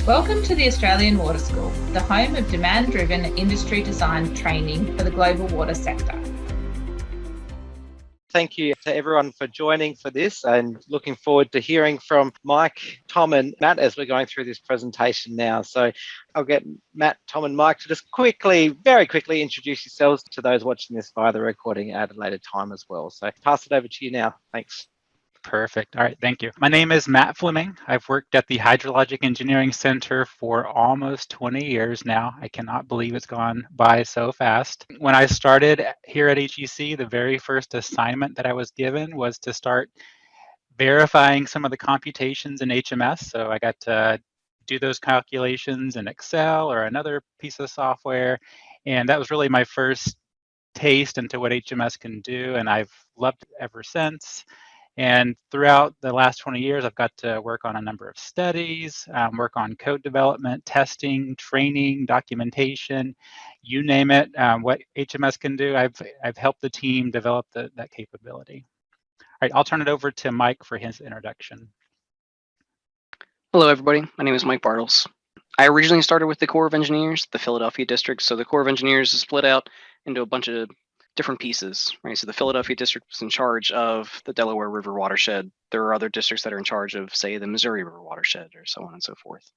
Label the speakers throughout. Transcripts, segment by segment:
Speaker 1: Welcome to the Australian Water School, the home of demand-driven industry-designed training for the global water sector.
Speaker 2: Thank you to everyone for joining for this, and looking forward to hearing from Mike, Tom and Matt as we're going through this presentation now. So I'll get Matt, Tom and Mike to just very quickly introduce yourselves to those watching this via the recording at a later time as well. So pass it over to you now. Thanks.
Speaker 3: Perfect. All right, thank you. My name is Matt Fleming. I've worked at the Hydrologic Engineering Center for almost 20 years now. I cannot believe it's gone by so fast. When I started here at HEC, the very first assignment that I was given was to start verifying some of the computations in HMS. So I got to do those calculations in Excel or another piece of software. And that was really my first taste into what HMS can do. And I've loved it ever since. And throughout the last 20 years, I've got to work on a number of studies, work on code development, testing, training, documentation, you name it. What HMS can do, I've helped the team develop that capability. All right, I'll turn it over to Mike for his introduction.
Speaker 4: Hello, everybody. My name is Mike Bartles. I originally started with the Corps of Engineers, the Philadelphia district. So the Corps of Engineers is split out into a bunch of different pieces, right? So the Philadelphia district was in charge of the Delaware River watershed. There are other districts that are in charge of, say, the Missouri River watershed, or so on and so forth.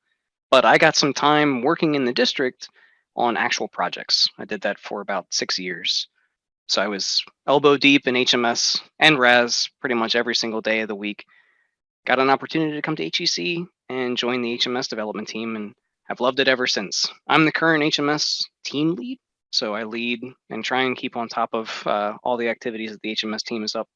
Speaker 4: But I got some time working in the district on actual projects. I did that for about 6 years. So I was elbow deep in HMS and RAS pretty much every single day of the week. Got an opportunity to come to HEC and join the HMS development team, and I've loved it ever since. I'm the current HMS team lead. So I lead and try and keep on top of all the activities that the HMS team is up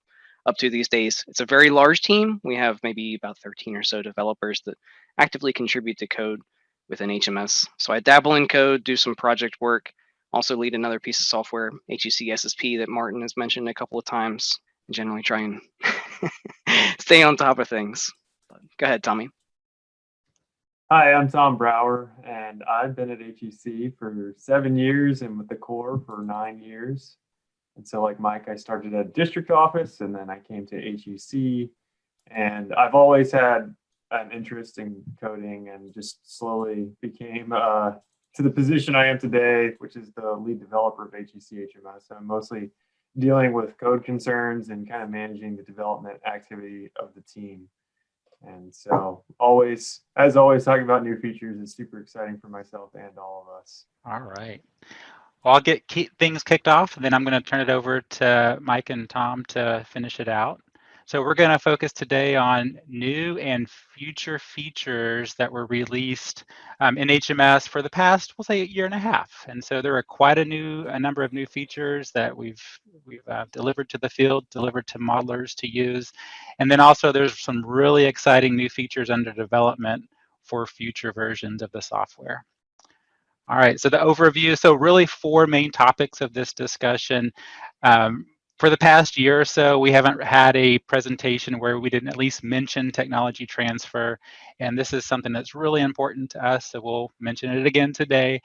Speaker 4: to these days. It's a very large team. We have maybe about 13 or so developers that actively contribute to code within HMS. So I dabble in code, do some project work, also lead another piece of software, HEC SSP, that Martin has mentioned a couple of times, and generally try and stay on top of things. But go ahead, Tommy.
Speaker 5: Hi, I'm Tom Brower, and I've been at HEC for 7 years and with the Corps for 9 years. And so like Mike, I started at a district office and then I came to HEC, and I've always had an interest in coding and just slowly became to the position I am today, which is the lead developer of HEC-HMS. I'm mostly dealing with code concerns and kind of managing the development activity of the team. And so as always, talking about new features is super exciting for myself and all of us.
Speaker 3: All right. Well, I'll get things kicked off, and then I'm going to turn it over to Mike and Tom to finish it out. So we're going to focus today on new and future features that were released in HMS for the past, we'll say, 1.5 years. And so there are quite a number of new features that we've delivered to the field, delivered to modelers to use. And then also there's some really exciting new features under development for future versions of the software. All right, so the overview. So really 4 main topics of this discussion. For the past year or so, we haven't had a presentation where we didn't at least mention technology transfer. And this is something that's really important to us, so we'll mention it again today.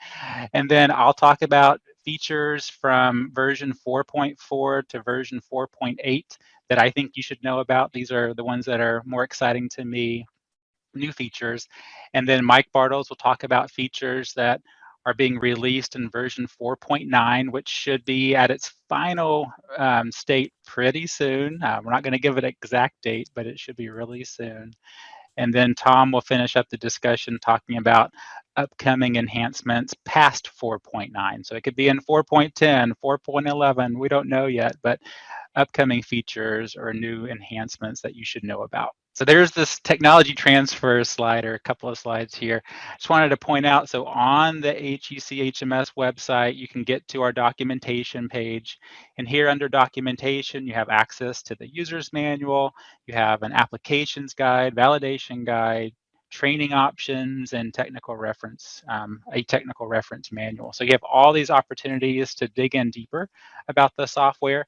Speaker 3: And then I'll talk about features from version 4.4 to version 4.8 that I think you should know about. These are the ones that are more exciting to me, new features. And then Mike Bartles will talk about features that are being released in version 4.9, which should be at its final state pretty soon. We're not going to give it an exact date, but it should be really soon. And then Tom will finish up the discussion talking about upcoming enhancements past 4.9. So it could be in 4.10, 4.11, we don't know yet, but upcoming features or new enhancements that you should know about. So there's this technology transfer slide, or a couple of slides here. Just wanted to point out, so on the HEC-HMS website, you can get to our documentation page. And here under documentation, you have access to the user's manual, you have an applications guide, validation guide, training options, and technical reference, a technical reference manual. So you have all these opportunities to dig in deeper about the software.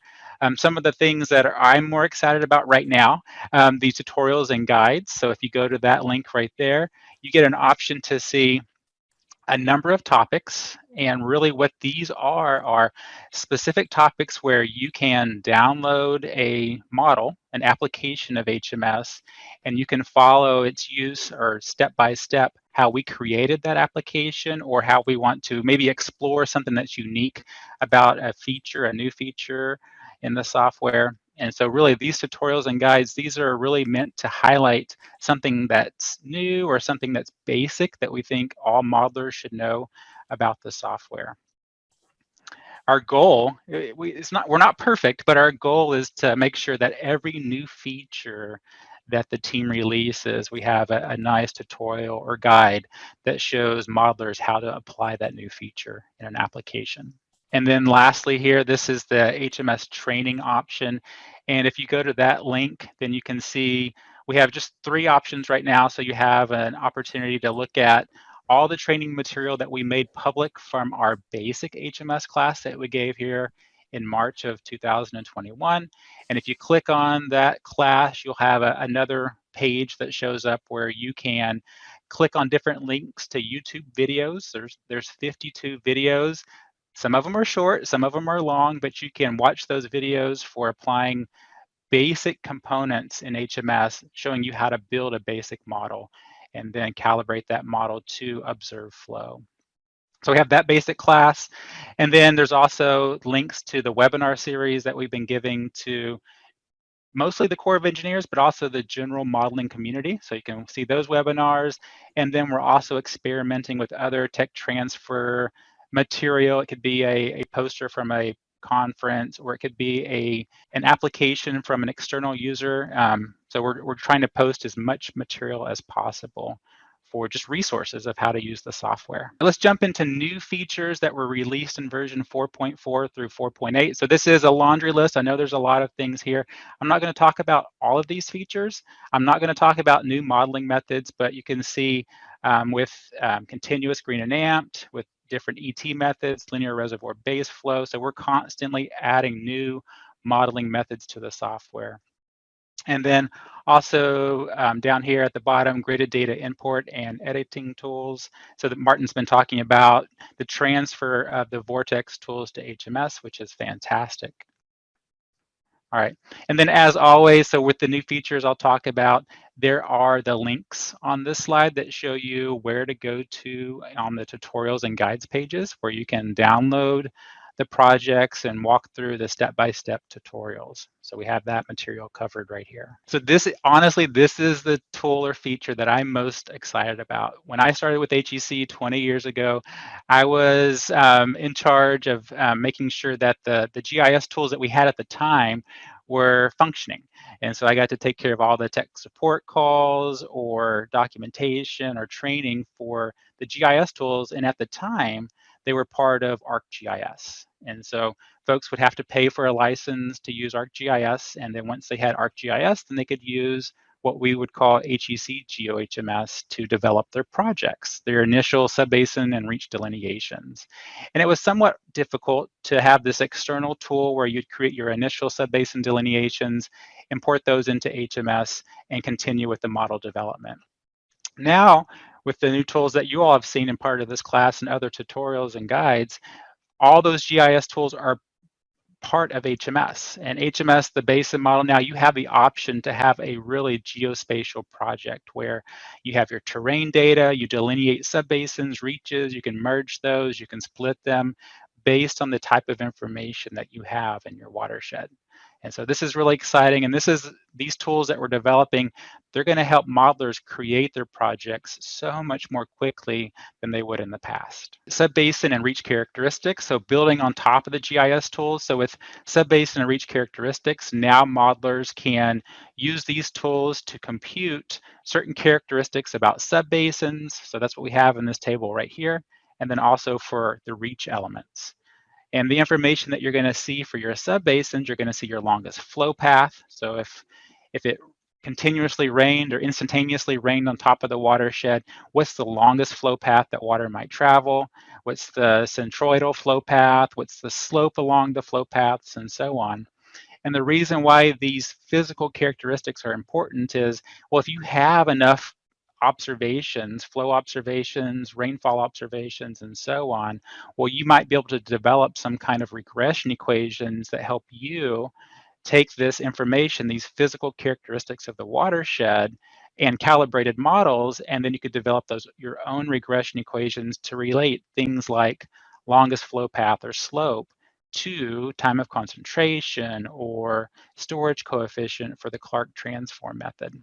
Speaker 3: Some of the things that I'm more excited about right now, the tutorials and guides. So if you go to that link right there, you get an option to see a number of topics, and really what these are specific topics where you can download a model, an application of HMS, and you can follow its use or step by step how we created that application or how we want to maybe explore something that's unique about a feature, a new feature in the software. And so really these tutorials and guides, these are really meant to highlight something that's new or something that's basic that we think all modelers should know about the software. Our goal, we're not perfect, but our goal is to make sure that every new feature that the team releases, we have a nice tutorial or guide that shows modelers how to apply that new feature in an application. And then lastly here, this is the HMS training option. And if you go to that link, then you can see we have just 3 options right now. So you have an opportunity to look at all the training material that we made public from our basic HMS class that we gave here in March of 2021. And if you click on that class, you'll have another page that shows up where you can click on different links to YouTube videos. There's 52 videos. Some of them are short, some of them are long, but you can watch those videos for applying basic components in HMS, showing you how to build a basic model and then calibrate that model to observe flow. So we have that basic class. And then there's also links to the webinar series that we've been giving to mostly the Corps of Engineers, but also the general modeling community. So you can see those webinars. And then we're also experimenting with other tech transfer material. It could be a poster from a conference, or it could be an application from an external user. So we're trying to post as much material as possible for just resources of how to use the software. Let's jump into new features that were released in version 4.4 through 4.8. So this is a laundry list. I know there's a lot of things here. I'm not going to talk about all of these features. I'm not going to talk about new modeling methods, but you can see with continuous green and amped, with different ET methods, linear reservoir base flow. So we're constantly adding new modeling methods to the software. And then also down here at the bottom, gridded data import and editing tools. So that Martin's been talking about the transfer of the Vortex tools to HMS, which is fantastic. All right, and then as always, so with the new features I'll talk about, there are the links on this slide that show you where to go to on the tutorials and guides pages, where you can download the projects and walk through the step-by-step tutorials. So we have that material covered right here. So this, honestly, this is the tool or feature that I'm most excited about. When I started with HEC 20 years ago, I was in charge of making sure that the GIS tools that we had at the time were functioning. And so I got to take care of all the tech support calls or documentation or training for the GIS tools. And at the time, they were part of ArcGIS. And so folks would have to pay for a license to use ArcGIS. And then once they had ArcGIS, then they could use what we would call HEC-HMS to develop their projects, their initial subbasin and reach delineations. And it was somewhat difficult to have this external tool where you'd create your initial subbasin delineations, import those into HMS, and continue with the model development. Now, with the new tools that you all have seen in part of this class and other tutorials and guides, all those GIS tools are part of HMS. And HMS, the BASIN model, now you have the option to have a really geospatial project where you have your terrain data, you delineate subbasins, reaches, you can merge those, you can split them based on the type of information that you have in your watershed. And so this is really exciting. And these tools that we're developing, they're going to help modelers create their projects so much more quickly than they would in the past. Subbasin and reach characteristics. So building on top of the GIS tools. So with subbasin and reach characteristics, now modelers can use these tools to compute certain characteristics about subbasins. So that's what we have in this table right here. And then also for the reach elements. And the information that you're going to see for your subbasins, you're going to see your longest flow path. So if it continuously rained or instantaneously rained on top of the watershed, what's the longest flow path that water might travel? What's the centroidal flow path? What's the slope along the flow paths, and so on? And the reason why these physical characteristics are important is, well, if you have enough observations, flow observations, rainfall observations, and so on, well, you might be able to develop some kind of regression equations that help you take this information, these physical characteristics of the watershed, and calibrated models, and then you could develop your own regression equations to relate things like longest flow path or slope to time of concentration or storage coefficient for the Clark transform method.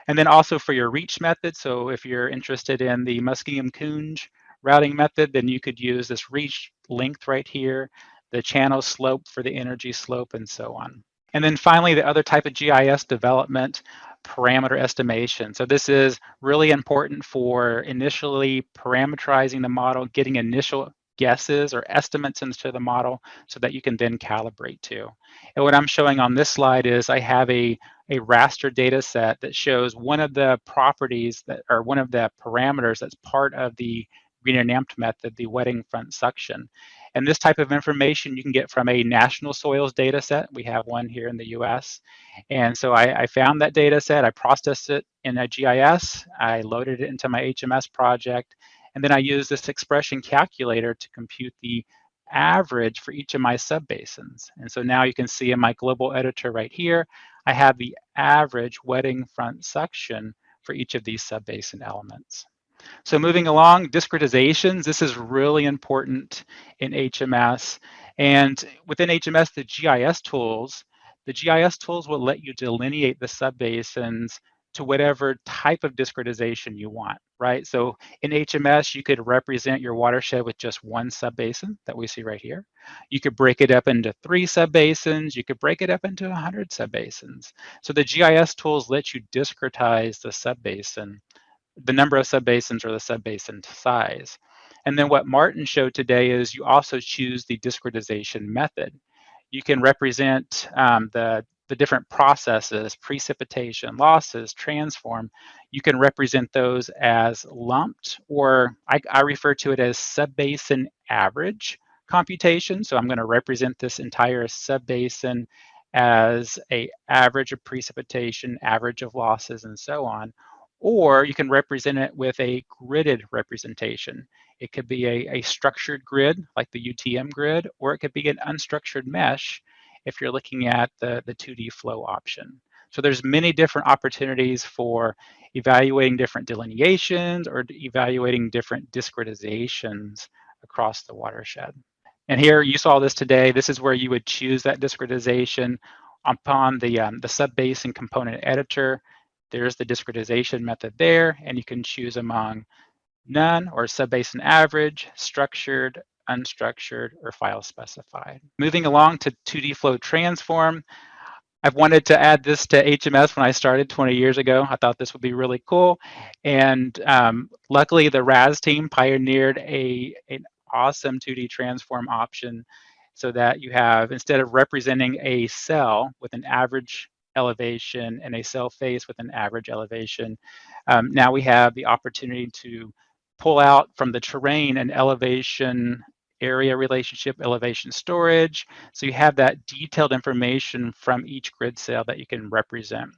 Speaker 3: And then also for your reach method, so if you're interested in the Muskingum-Kunj routing method, then you could use this reach length right here, the channel slope for the energy slope, and so on. And then finally, the other type of GIS development, parameter estimation. So this is really important for initially parameterizing the model, getting initial guesses or estimates into the model so that you can then calibrate to. And what I'm showing on this slide is I have a raster data set that shows one of the properties that, or one of the parameters that's part of the green and amped method, the wetting front suction. And this type of information you can get from a national soils data set. We have one here in the US. And so I found that data set, I processed it in a GIS, I loaded it into my HMS project, and then I used this expression calculator to compute the average for each of my subbasins. And so now you can see in my global editor right here, I have the average wetting front suction for each of these subbasin elements. So moving along, discretizations, this is really important in HMS. And within HMS, the GIS tools will let you delineate the subbasins to whatever type of discretization you want, right? So in HMS, you could represent your watershed with just one subbasin that we see right here. You could break it up into 3 subbasins. You could break it up into 100 subbasins. So the GIS tools let you discretize the subbasin, the number of subbasins or the subbasin size. And then what Martin showed today is you also choose the discretization method. You can represent the different processes, precipitation, losses, transform. You can represent those as lumped, or I refer to it as subbasin average computation. So I'm going to represent this entire subbasin as an average of precipitation, average of losses, and so on. Or you can represent it with a gridded representation. It could be a structured grid like the UTM grid, or it could be an unstructured mesh if you're looking at the 2D flow option. So there's many different opportunities for evaluating different delineations or evaluating different discretizations across the watershed. And here you saw this today. This is where you would choose that discretization upon the subbasin component editor. There's the discretization method there, and you can choose among none or subbasin average, structured, unstructured, or file specified. Moving along to 2D flow transform. I've wanted to add this to HMS when I started 20 years ago. I thought this would be really cool. And luckily the RAS team pioneered an awesome 2D transform option so that you have, instead of representing a cell with an average elevation and a cell face with an average elevation, now we have the opportunity to pull out from the terrain an elevation area relationship, elevation storage. So you have that detailed information from each grid cell that you can represent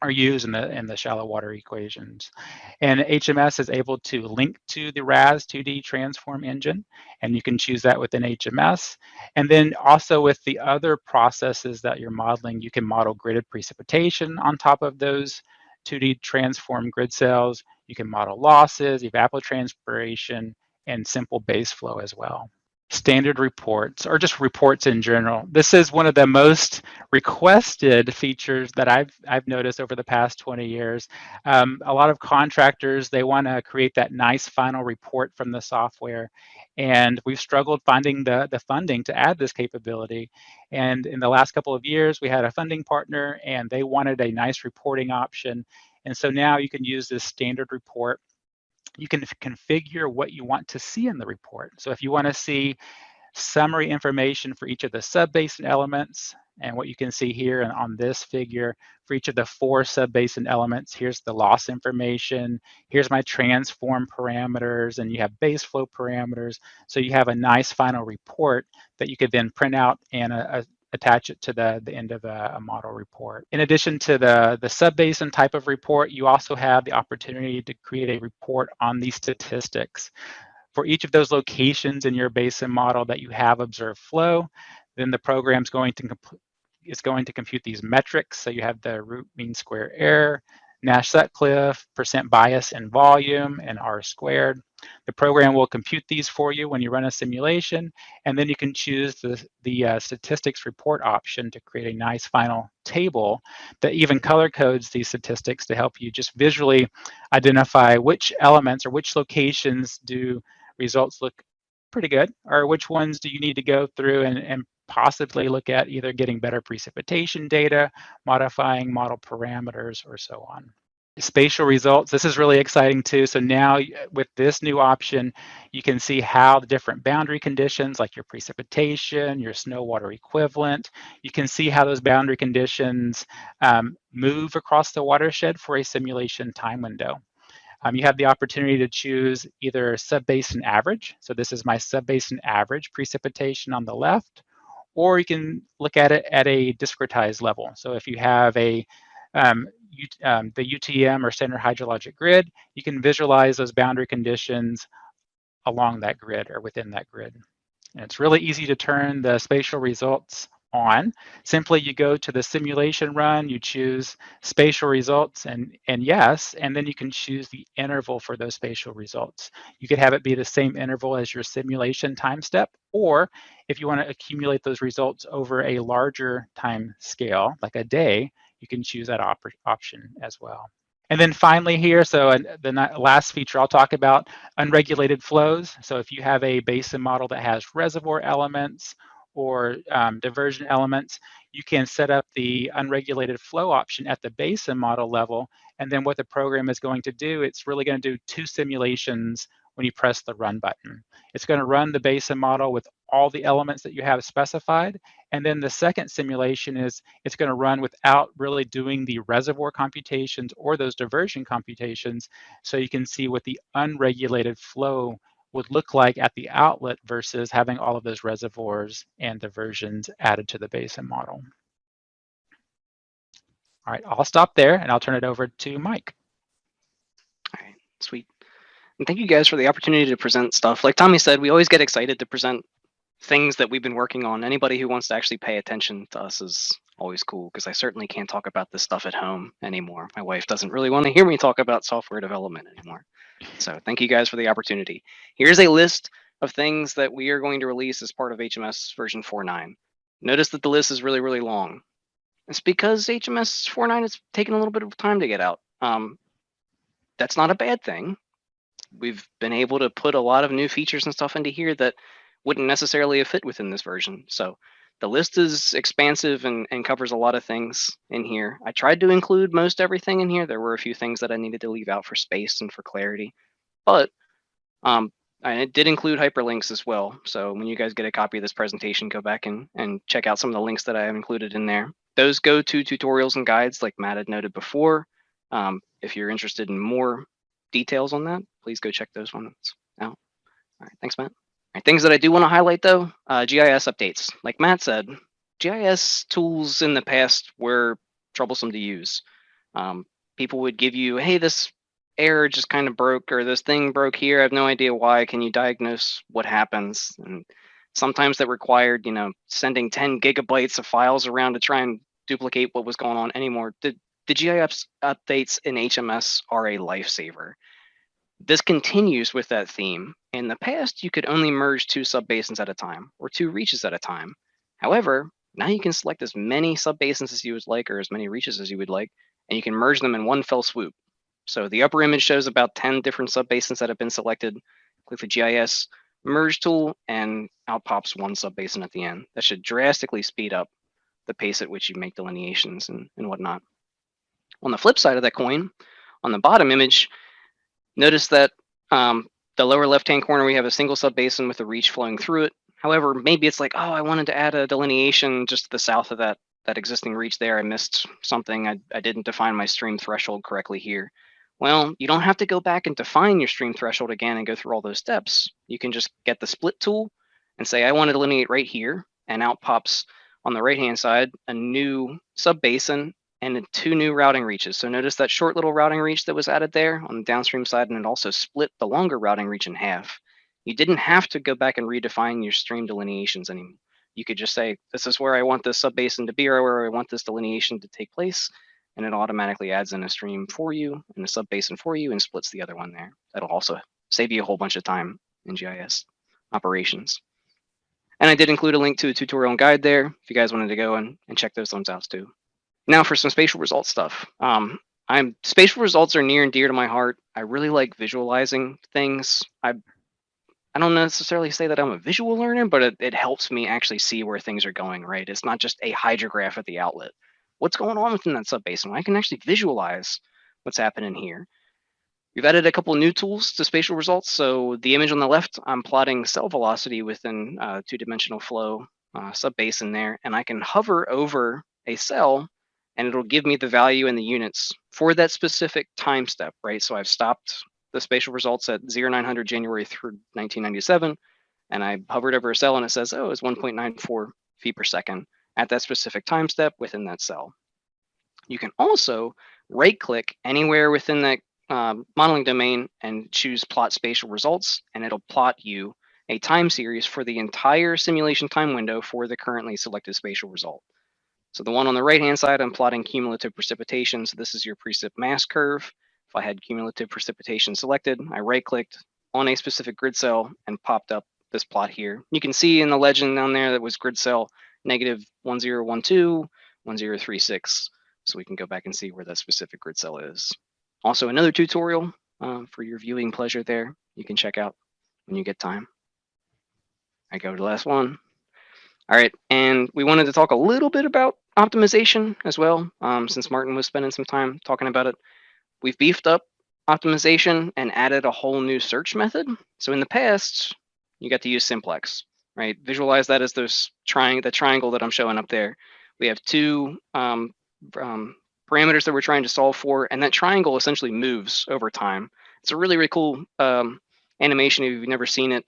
Speaker 3: or use in the shallow water equations. And HMS is able to link to the RAS 2D transform engine, and you can choose that within HMS. And then also with the other processes that you're modeling, you can model gridded precipitation on top of those 2D transform grid cells. You can model losses, evapotranspiration, and simple base flow as well. Standard reports, or just reports in general. This is one of the most requested features that I've noticed over the past 20 years. A lot of contractors, they want to create that nice final report from the software, and we've struggled finding the funding to add this capability. And in the last couple of years, we had a funding partner, and they wanted a nice reporting option. And so now you can use this standard report. You can configure what you want to see in the report. So if you want to see summary information for each of the subbasin elements, and what you can see here and on this figure, for each of the 4 subbasin elements, here's the loss information, here's my transform parameters, and you have base flow parameters. So you have a nice final report that you could then print out and attach it to the end of a model report. In addition to the sub-basin type of report, you also have the opportunity to create a report on the statistics. For each of those locations in your basin model that you have observed flow, then the program's going to compute these metrics. So you have the root mean square error, Nash Sutcliffe, percent bias in volume, and R squared. The program will compute these for you when you run a simulation, and then you can choose the statistics report option to create a nice final table that even color codes these statistics to help you just visually identify which elements or which locations do results look pretty good, or which ones do you need to go through and possibly look at either getting better precipitation data, modifying model parameters, or so on. Spatial results, this is really exciting too. So now with this new option, you can see how the different boundary conditions like your precipitation, your snow water equivalent, you can see how those boundary conditions move across the watershed for a simulation time window. You have the opportunity to choose either sub-basin average. So this is my sub-basin average precipitation on the left, or you can look at it at a discretized level. So if you have the UTM or standard hydrologic grid, you can visualize those boundary conditions along that grid or within that grid. And it's really easy to turn the spatial results on. Simply you go to the simulation run, you choose spatial results and yes, and then you can choose the interval for those spatial results. You could have it be the same interval as your simulation time step, or if you want to accumulate those results over a larger time scale, like a day, you can choose that option as well. And then finally here, so the last feature I'll talk about, unregulated flows. So if you have a basin model that has reservoir elements or diversion elements, you can set up the unregulated flow option at the basin model level. And then what the program is going to do, it's really going to do 2 simulations when you press the run button. It's going to run the basin model with all the elements that you have specified. And then the second simulation is it's going to run without really doing the reservoir computations or those diversion computations. So you can see what the unregulated flow would look like at the outlet versus having all of those reservoirs and diversions added to the basin model. All right, I'll stop there and I'll turn it over to Mike.
Speaker 4: All right, sweet. And thank you guys for the opportunity to present stuff. Like Tommy said, we always get excited to present things that we've been working on. Anybody who wants to actually pay attention to us is always cool, because I certainly can't talk about this stuff at home anymore. My wife doesn't really want to hear me talk about software development anymore. So thank you guys for the opportunity. Here's a list of things that we are going to release as part of HMS version 4.9. Notice that the list is really, really long. It's because HMS 4.9 has taken a little bit of time to get out. That's not a bad thing. We've been able to put a lot of new features and stuff into here that wouldn't necessarily have fit within this version. So the list is expansive and covers a lot of things in here. I tried to include most everything in here. There were a few things that I needed to leave out for space and for clarity, but I did include hyperlinks as well. So when you guys get a copy of this presentation, go back and check out some of the links that I have included in there. Those go to tutorials and guides like Matt had noted before. If you're interested in more details on that, please go check those ones out. All right, thanks, Matt. All right, things that I do want to highlight though, GIS updates. Like Matt said, GIS tools in the past were troublesome to use. People would give you, hey, this error just kind of broke, or this thing broke here. I have no idea why. Can you diagnose what happens? And sometimes that required, sending 10 gigabytes of files around to try and duplicate what was going on anymore. The GIS updates in HMS are a lifesaver. This continues with that theme. In the past, you could only merge 2 subbasins at a time, or 2 reaches at a time. However, now you can select as many subbasins as you would like, or as many reaches as you would like, and you can merge them in one fell swoop. So the upper image shows about 10 different subbasins that have been selected. Click the GIS merge tool, and out pops one subbasin at the end. That should drastically speed up the pace at which you make delineations and whatnot. On the flip side of that coin, on the bottom image, notice that the lower left-hand corner, we have a single subbasin with a reach flowing through it. However, maybe it's like, oh, I wanted to add a delineation just to the south of that existing reach there. I missed something. I didn't define my stream threshold correctly here. Well, you don't have to go back and define your stream threshold again and go through all those steps. You can just get the split tool and say, I want to delineate right here, and out pops On the right-hand side, a new sub-basin and 2 new routing reaches. So notice that short little routing reach that was added there on the downstream side, and it also split the longer routing reach in half. You didn't have to go back and redefine your stream delineations anymore. You could just say, this is where I want this sub-basin to be, or where I want this delineation to take place, and it automatically adds in a stream for you and a sub-basin for you and splits the other one there. That'll also save you a whole bunch of time in GIS operations. And I did include a link to a tutorial and guide there if you guys wanted to go and check those ones out too. Now for some spatial results stuff. Spatial results are near and dear to my heart. I really like visualizing things. I don't necessarily say that I'm a visual learner, but it helps me actually see where things are going, right? It's not just a hydrograph at the outlet. What's going on within that subbasin? I can actually visualize what's happening here. We've added a couple of new tools to spatial results. So the image on the left, I'm plotting cell velocity within two-dimensional flow subbasin there, and I can hover over a cell and it'll give me the value in the units for that specific time step, right? So I've stopped the spatial results at 0900 January through 1997, and I hovered over a cell and it says, oh, it's 1.94 feet per second at that specific time step within that cell. You can also right-click anywhere within that modeling domain and choose plot spatial results, and it'll plot you a time series for the entire simulation time window for the currently selected spatial result. So the one on the right-hand side, I'm plotting cumulative precipitation. So this is your precip mass curve. If I had cumulative precipitation selected, I right-clicked on a specific grid cell and popped up this plot here. You can see in the legend down there that was grid cell -1012, 1036. So we can go back and see where that specific grid cell is. Also, another tutorial for your viewing pleasure there you can check out when you get time. I go to the last one. All right, and we wanted to talk a little bit about optimization as well, since Martin was spending some time talking about it. We've beefed up optimization and added a whole new search method. So in the past, you got to use simplex, right? Visualize that as the triangle that I'm showing up there. We have two parameters that we're trying to solve for, and that triangle essentially moves over time. It's a really, really cool animation if you've never seen it.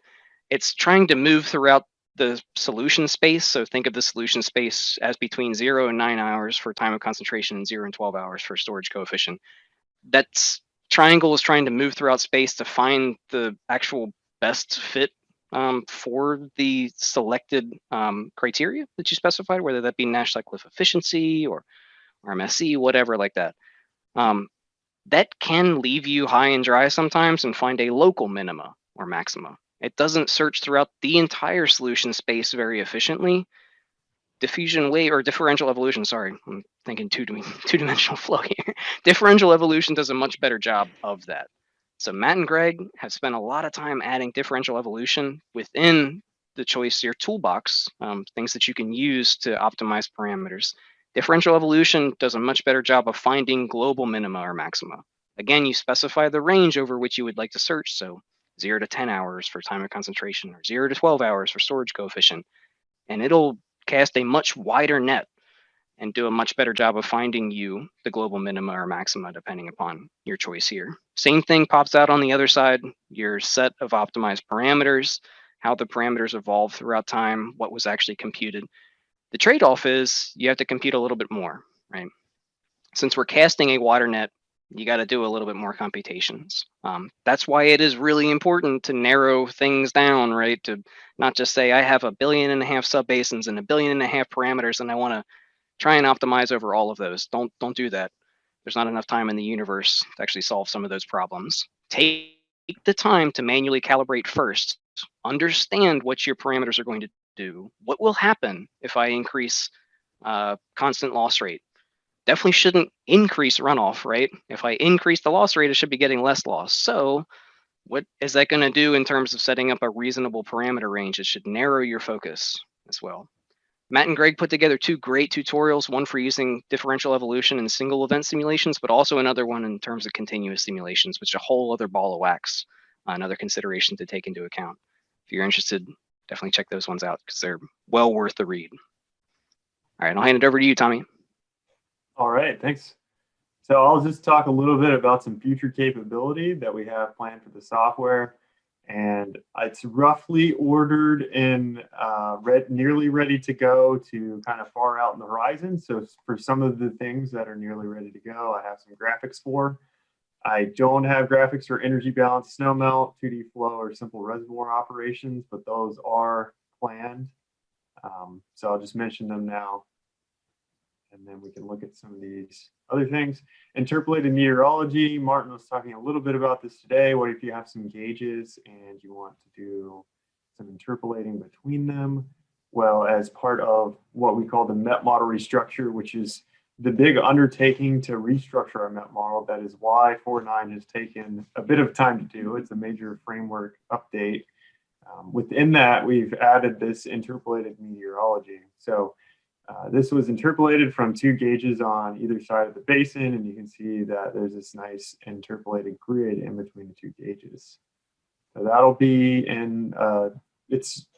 Speaker 4: It's trying to move throughout the solution space. So think of the solution space as between 0 and 9 hours for time of concentration and 0 and 12 hours for storage coefficient. That triangle is trying to move throughout space to find the actual best fit for the selected criteria that you specified, whether that be Nash cyclic efficiency or MSE, whatever like that. That can leave you high and dry sometimes and find a local minima or maxima. It doesn't search throughout the entire solution space very efficiently. Diffusion wave or differential evolution, sorry, I'm thinking two-dimensional flow here. Differential evolution does a much better job of that. So Matt and Greg have spent a lot of time adding differential evolution within the choice, your toolbox, things that you can use to optimize parameters. Differential evolution does a much better job of finding global minima or maxima. Again, you specify the range over which you would like to search. So 0 to 10 hours for time of concentration or 0 to 12 hours for storage coefficient. And it'll cast a much wider net and do a much better job of finding you the global minima or maxima depending upon your choice here. Same thing pops out on the other side, your set of optimized parameters, how the parameters evolve throughout time, what was actually computed. The trade-off is you have to compute a little bit more, right? Since we're casting a wider net, you got to do a little bit more computations. That's why it is really important to narrow things down, right? To not just say, I have 1.5 billion subbasins and 1.5 billion parameters, and I want to try and optimize over all of those. Don't do that. There's not enough time in the universe to actually solve some of those problems. Take the time to manually calibrate first. Understand what your parameters are going to do. What will happen if I increase constant loss rate? Definitely shouldn't increase runoff, right? If I increase the loss rate, it should be getting less loss. So what is that going to do in terms of setting up a reasonable parameter range? It should narrow your focus as well. Matt and Greg put together 2 great tutorials, one for using differential evolution in single event simulations, but also another one in terms of continuous simulations, which is a whole other ball of wax, another consideration to take into account. If you're interested, definitely check those ones out because they're well worth the read. All right, I'll hand it over to you, Tommy.
Speaker 5: All right, thanks. So I'll just talk a little bit about some future capability that we have planned for the software. And it's roughly ordered in nearly ready to go to kind of far out in the horizon. So for some of the things that are nearly ready to go, I have some graphics for. I don't have graphics for energy balance, snowmelt, 2D flow, or simple reservoir operations, but those are planned. So I'll just mention them now, and then we can look at some of these other things. Interpolated meteorology, Martin was talking a little bit about this today. What if you have some gauges and you want to do some interpolating between them? Well, as part of what we call the MET model restructure, which is the big undertaking to restructure our MET model, that is why 4.9 has taken a bit of time to do. It's a major framework update. Within that, we've added this interpolated meteorology. So this was interpolated from 2 gauges on either side of the basin, and you can see that there's this nice interpolated grid in between the 2 gauges. So that'll be in,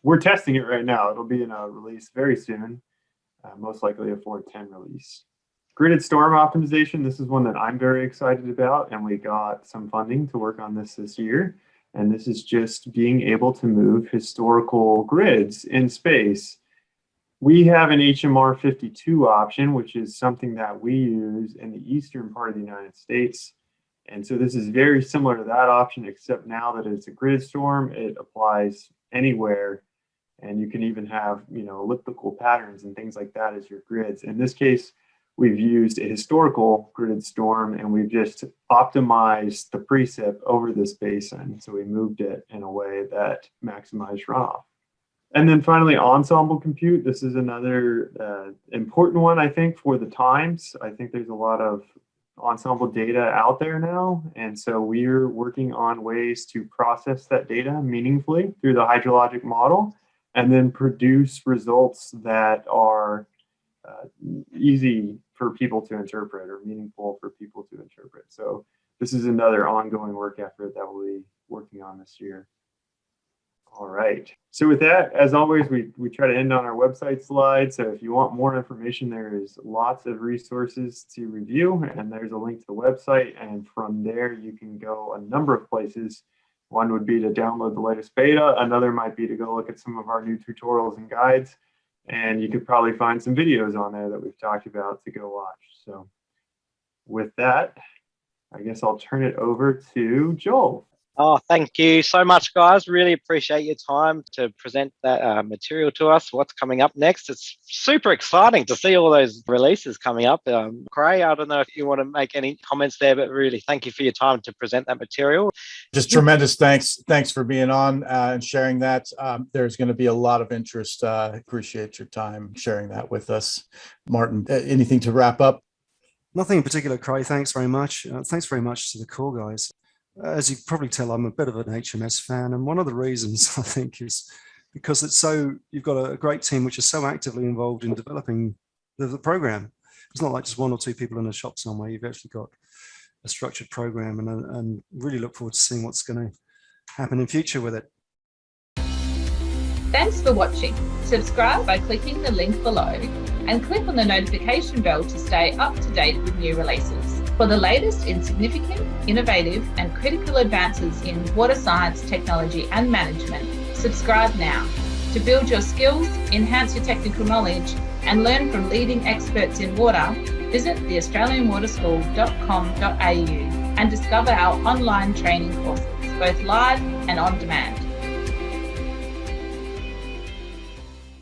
Speaker 5: we're testing it right now. It'll be in a release very soon, most likely a 4.10 release. Gridded storm optimization, this is one that I'm very excited about, and we got some funding to work on this year. And this is just being able to move historical grids in space. We have an HMR 52 option, which is something that we use in the eastern part of the United States. And so this is very similar to that option, except now that it's a grid storm, it applies anywhere. And you can even have, elliptical patterns and things like that as your grids. In this case, we've used a historical gridded storm, and we've just optimized the precip over this basin. So we moved it in a way that maximized runoff. And then finally, ensemble compute. This is another important one, I think, for the times. I think there's a lot of ensemble data out there now. And so we're working on ways to process that data meaningfully through the hydrologic model, and then produce results that are easy for people to interpret or meaningful for people to interpret. So this is another ongoing work effort that we'll be working on this year. All right. So with that, as always, we try to end on our website slide. So if you want more information, there is lots of resources to review, and there's a link to the website. And from there, you can go a number of places. One would be to download the latest beta. Another might be to go look at some of our new tutorials and guides. And you could probably find some videos on there that we've talked about to go watch. So with that, I guess I'll turn it over to Joel.
Speaker 2: Oh, thank you so much, guys. Really appreciate your time to present that material to us. What's coming up next? It's super exciting to see all those releases coming up. Gray, I don't know if you want to make any comments there, but really thank you for your time to present that material.
Speaker 6: Just tremendous thanks. Thanks for being on and sharing that. There's going to be a lot of interest. Appreciate your time sharing that with us. Martin, anything to wrap up?
Speaker 7: Nothing in particular, Craig. Thanks very much. Thanks very much to the core guys. As you probably tell, I'm a bit of an HMS fan, and one of the reasons I think is because you've got a great team which is so actively involved in developing the program. It's not like just 1 or 2 people in a shop somewhere. You've actually got a structured program, and really look forward to seeing what's going to happen in future with it.
Speaker 1: Thanks for watching. Subscribe by clicking the link below and click on the notification bell to stay up to date with new releases. For the latest in significant, innovative and critical advances in water science, technology and management, subscribe now. To build your skills, enhance your technical knowledge and learn from leading experts in water, visit theaustralianwaterschool.com.au and discover our online training courses, both live and on demand.